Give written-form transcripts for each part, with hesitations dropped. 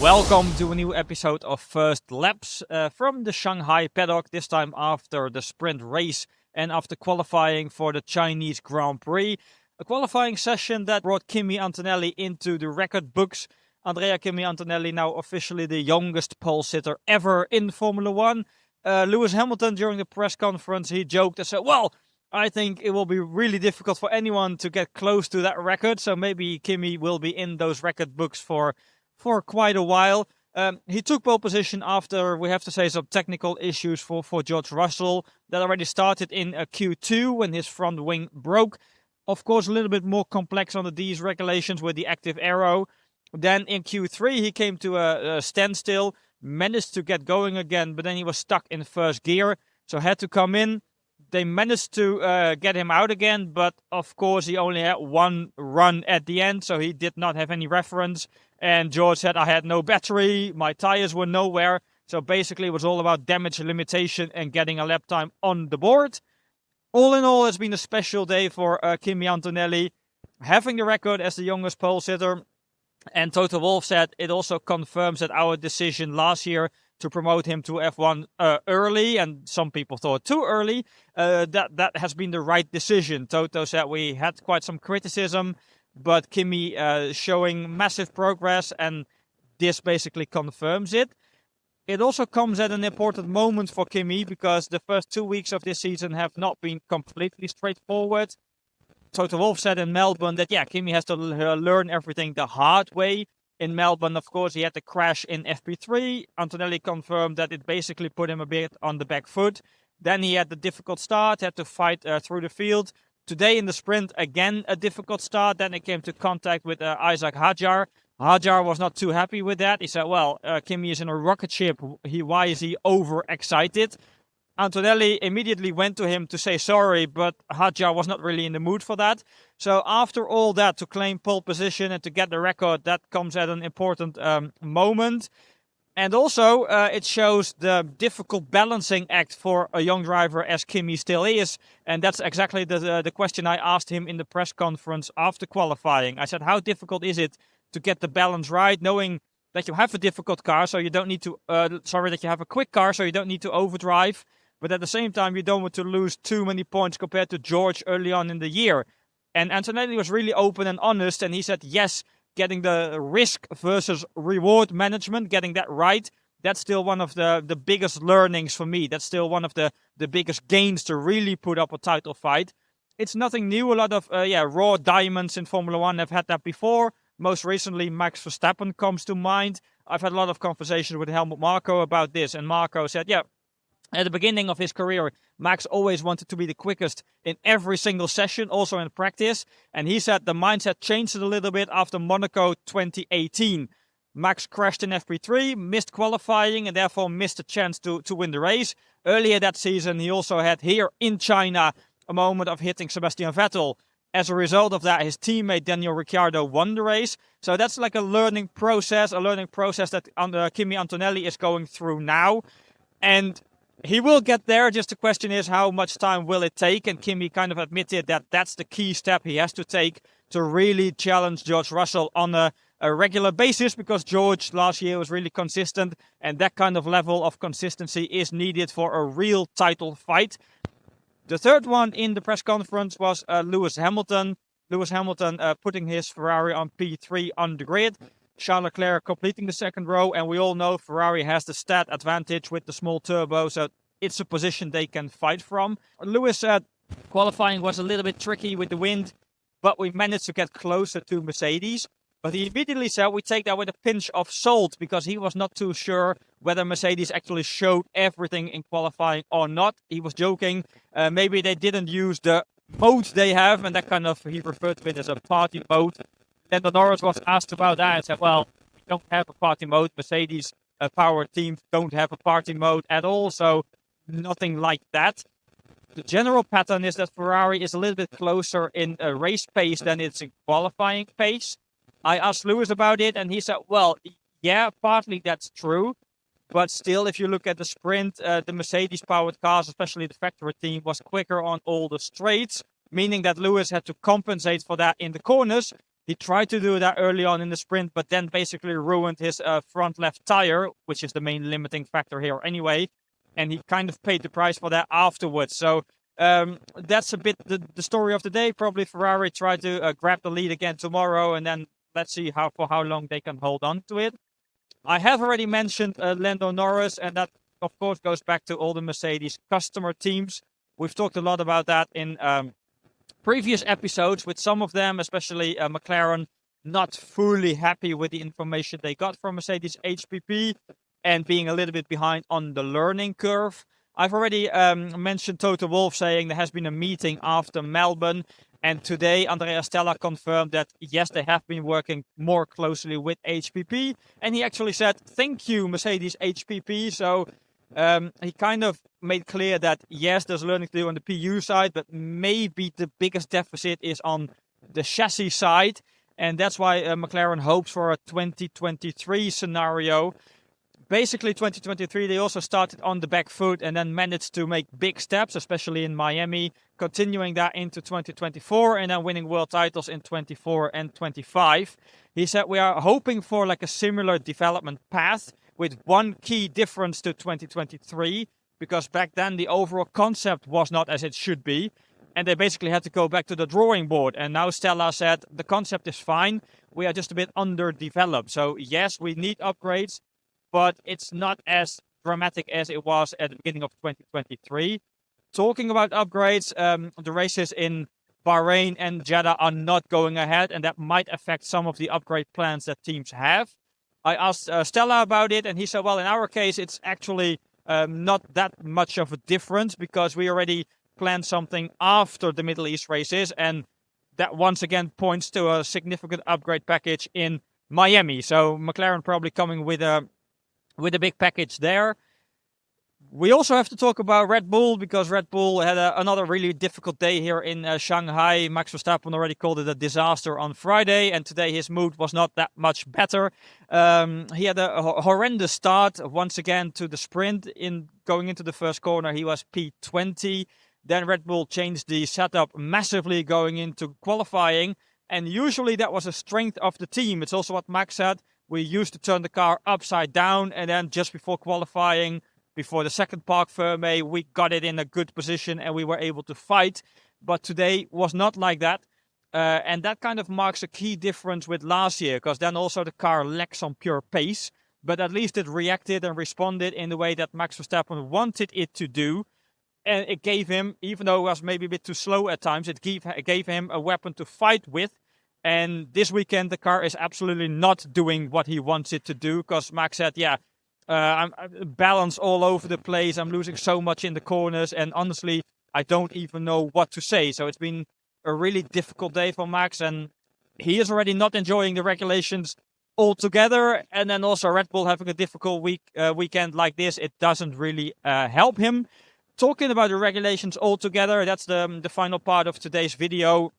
Welcome to a new episode of First Laps from the Shanghai paddock, this time after the sprint race and after qualifying for the Chinese Grand Prix. A qualifying session that brought Kimi Antonelli into the record books. Andrea Kimi Antonelli now officially the youngest pole sitter ever in Formula 1. Lewis Hamilton, during the press conference, he joked and said, well, I think it will be really difficult for anyone to get close to that record. So maybe Kimi will be in those record books for quite a while. He took pole position after, we have to say, some technical issues for George Russell. That already started in Q2 when his front wing broke. Of course, a little bit more complex under these regulations with the active aero. Then in Q3, he came to a standstill, managed to get going again, but then he was stuck in first gear, so had to come in. They managed to get him out again, but of course he only had one run at the end, so he did not have any reference. And George said, I had no battery, my tires were nowhere. So basically it was all about damage limitation and getting a lap time on the board. All in all, it's been a special day for Kimi Antonelli, having the record as the youngest pole sitter. And Toto Wolff said it also confirms that our decision last year to promote him to F1 early, and some people thought too early, that has been the right decision. Toto said we had quite some criticism, but Kimi showing massive progress, and this basically confirms it. It also comes at an important moment for Kimi, because the first 2 weeks of this season have not been completely straightforward. Toto Wolff said in Melbourne that, Kimi has to learn everything the hard way. In Melbourne, of course, he had to crash in FP3. Antonelli confirmed that it basically put him a bit on the back foot. Then he had the difficult start, had to fight through the field. Today in the sprint, again, a difficult start. Then it came to contact with Isaac Hadjar. Hadjar was not too happy with that. He said, well, Kimi is in a rocket ship. Why is he overexcited? Antonelli immediately went to him to say sorry, but Hadjar was not really in the mood for that. So after all that, to claim pole position and to get the record, that comes at an important moment. And also, it shows the difficult balancing act for a young driver as Kimi still is. And that's exactly the question I asked him in the press conference after qualifying. I said, how difficult is it to get the balance right, knowing that you have a difficult car, so you don't need to, that you have a quick car, so you don't need to overdrive. But at the same time, you don't want to lose too many points compared to George early on in the year. And Antonelli was really open and honest, and he said, yes, getting the risk versus reward management, getting that right, that's still one of the biggest learnings for me. That's still one of the biggest gains to really put up a title fight. It's nothing new. A lot of raw diamonds in Formula 1 have had that before. Most recently, Max Verstappen comes to mind. I've had a lot of conversations with Helmut Marko about this, and Marko said, at the beginning of his career, Max always wanted to be the quickest in every single session, also in practice. And he said the mindset changed a little bit after Monaco 2018. Max crashed in FP3, missed qualifying, and therefore missed a chance to win the race. Earlier that season, he also had here in China a moment of hitting Sebastian Vettel. As a result of that, his teammate Daniel Ricciardo won the race. So that's like a learning process that Kimi Antonelli is going through now. And he will get there, just the question is how much time will it take, and Kimi kind of admitted that that's the key step he has to take to really challenge George Russell on a regular basis, because George last year was really consistent, and that kind of level of consistency is needed for a real title fight. The third one in the press conference was Lewis Hamilton. Lewis Hamilton putting his Ferrari on P3 on the grid. Charles Leclerc completing the second row, and we all know Ferrari has the stat advantage with the small turbo, so it's a position they can fight from. Lewis said qualifying was a little bit tricky with the wind, but we managed to get closer to Mercedes. But he immediately said we take that with a pinch of salt, because he was not too sure whether Mercedes actually showed everything in qualifying or not. He was joking. Maybe they didn't use the mode they have, and that kind of, he referred to it as a party mode. Then Norris was asked about that and said, well, we don't have a party mode. Mercedes power teams don't have a party mode at all, so nothing like that. The general pattern is that Ferrari is a little bit closer in race pace than it's in qualifying pace. I asked Lewis about it, and he said, well, yeah, partly that's true. But still, if you look at the sprint, the Mercedes-powered cars, especially the factory team, was quicker on all the straights, meaning that Lewis had to compensate for that in the corners. He tried to do that early on in the sprint, but then basically ruined his front left tire, which is the main limiting factor here anyway. And he kind of paid the price for that afterwards. So that's a bit the story of the day. Probably Ferrari try to grab the lead again tomorrow, and then let's see for how long they can hold on to it. I have already mentioned Lando Norris, and that of course goes back to all the Mercedes customer teams. We've talked a lot about that in previous episodes with some of them, especially McLaren, not fully happy with the information they got from Mercedes HPP and being a little bit behind on the learning curve. I've already mentioned Toto Wolff saying there has been a meeting after Melbourne, and today Andrea Stella confirmed that yes, they have been working more closely with HPP, and he actually said thank you Mercedes HPP. So he kind of made clear that yes, there's learning to do on the PU side, but maybe the biggest deficit is on the chassis side, and that's why McLaren hopes for a 2023 scenario. Basically, 2023, they also started on the back foot and then managed to make big steps, especially in Miami, continuing that into 2024 and then winning world titles in 24 and 25. He said, we are hoping for like a similar development path with one key difference to 2023, because back then the overall concept was not as it should be. And they basically had to go back to the drawing board. And now Stella said, the concept is fine. We are just a bit underdeveloped. So yes, we need upgrades, but it's not as dramatic as it was at the beginning of 2023. Talking about upgrades, the races in Bahrain and Jeddah are not going ahead, and that might affect some of the upgrade plans that teams have. I asked Stella about it, and he said, well, in our case, it's actually not that much of a difference because we already planned something after the Middle East races, and that once again points to a significant upgrade package in Miami. So McLaren probably coming with a big package there. We also have to talk about Red Bull, because Red Bull had another really difficult day here in Shanghai. Max Verstappen already called it a disaster on Friday, and today his mood was not that much better. He had a horrendous start once again to the sprint. In going into the first corner, he was P20. Then Red Bull changed the setup massively going into qualifying, and usually that was a strength of the team. It's also what Max said. We used to turn the car upside down, and then just before qualifying, before the second Parc Fermé, we got it in a good position and we were able to fight. But today was not like that. And that kind of marks a key difference with last year, because then also the car lacked some pure pace. But at least it reacted and responded in the way that Max Verstappen wanted it to do. And it gave him, even though it was maybe a bit too slow at times, it gave him a weapon to fight with. And this weekend, the car is absolutely not doing what he wants it to do, because Max said, I'm balanced all over the place. I'm losing so much in the corners. And honestly, I don't even know what to say. So it's been a really difficult day for Max. And he is already not enjoying the regulations altogether. And then also Red Bull having a difficult weekend like this, it doesn't really help him. Talking about the regulations altogether, that's the final part of today's video.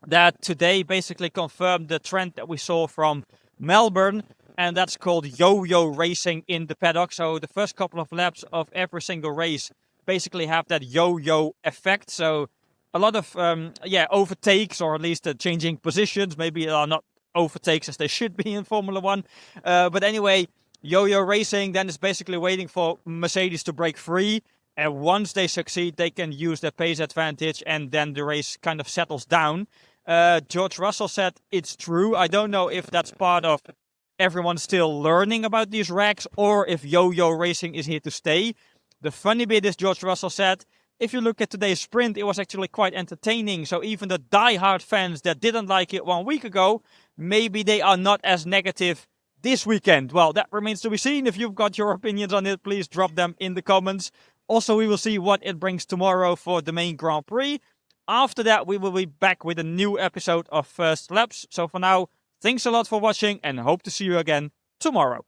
That today basically confirmed the trend that we saw from Melbourne, and that's called yo-yo racing in the paddock. So the first couple of laps of every single race basically have that yo-yo effect. So a lot of overtakes, or at least changing positions. Maybe are not overtakes as they should be in Formula 1. But anyway, yo-yo racing then is basically waiting for Mercedes to break free. And once they succeed, they can use their pace advantage, and then the race kind of settles down. George Russell said it's true. I don't know if that's part of everyone still learning about these racks, or if yo-yo racing is here to stay. The funny bit is, George Russell said, if you look at today's sprint, it was actually quite entertaining. So even the die-hard fans that didn't like it 1 week ago, maybe they are not as negative this weekend. Well, that remains to be seen. If you've got your opinions on it, please drop them in the comments. Also, we will see what it brings tomorrow for the main Grand Prix. After that, we will be back with a new episode of First Laps. So for now, thanks a lot for watching and hope to see you again tomorrow.